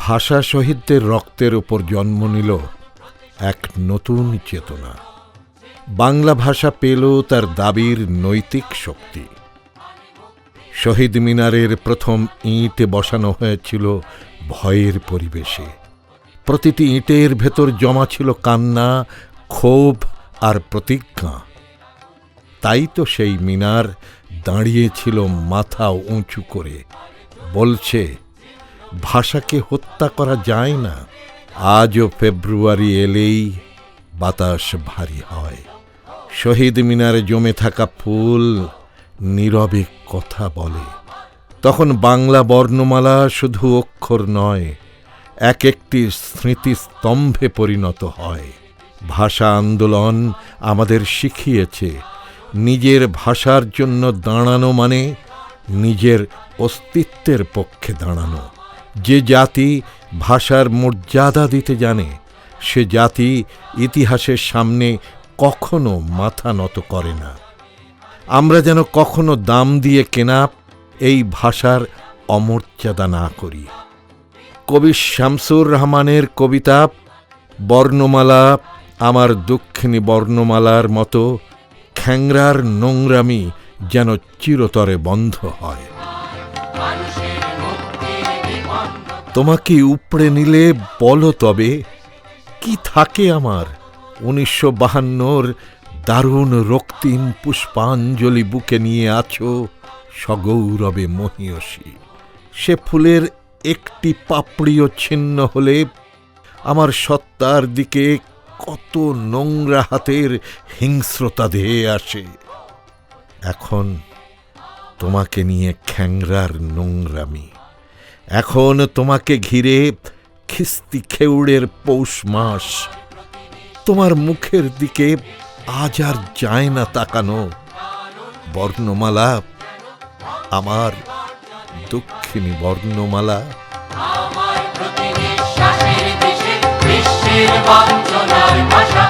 ভাষা শহীদদের রক্তের উপর জন্ম নিল এক নতুন চেতনা। বাংলা ভাষা পেল তার দাবির নৈতিক শক্তি। শহীদ মিনারের প্রথম ইঁট বসানো হয়েছিল ভয়ের পরিবেশে। প্রতিটি ইঁটের ভেতর জমা ছিল কান্না, ক্ষোভ আর প্রতিজ্ঞা। তাই তো সেই মিনার দাঁড়িয়েছিল মাথা উঁচু করে, বলছে ভাষাকে হত্যা করা যায় না। আজও ফেব্রুয়ারি এলেই বাতাস ভারী হয়। শহীদ মিনারে জমে থাকা ফুল নীরবে কথা বলে। তখন বাংলা বর্ণমালা শুধু অক্ষর নয়, এক একটি স্মৃতিস্তম্ভে পরিণত হয়। ভাষা আন্দোলন আমাদের শিখিয়েছে নিজের ভাষার জন্য দাঁড়ানো মানে নিজের অস্তিত্বের পক্ষে দাঁড়ানো। যে জাতি ভাষার মর্যাদা দিতে জানে, সে জাতি ইতিহাসের সামনে কখনো মাথা নত করে না। আমরা যেন কখনো দাম দিয়ে কেনা এই ভাষার অমর্যাদা না করি। কবি শামসুর রহমানের কবিতা বর্ণমালা আমার দক্ষিণী বর্ণমালার মতো খ্যাংরার নোংরামি যেন চিরতরে বন্ধ হয়। তোমাকে উপড়ে নিলে বলো তবে কি থাকে আমার ১৯৫২ দারুণ রক্তিম পুষ্পাঞ্জলি বুকে নিয়ে আছো সগৌরবে মহীয়সী। সে ফুলের একটি পাপড়িও ছিন্ন হলে আমার সত্তার দিকে কত নোংরা হাতের হিংস্রতা ধেয়ে আসে। এখন তোমাকে নিয়ে খ্যাংরার নোংরামি, এখন তোমাকে ঘিরে খিস্তি খেউড়ের পৌষ মাস। তোমার মুখের দিকে আজ আর যায় না তাকানো। বর্ণমালা আমার দক্ষিণী বর্ণমালা, আমার প্রতি নিঃশ্বাসের দেশে বিশ্বের বঞ্চনার ভাষা।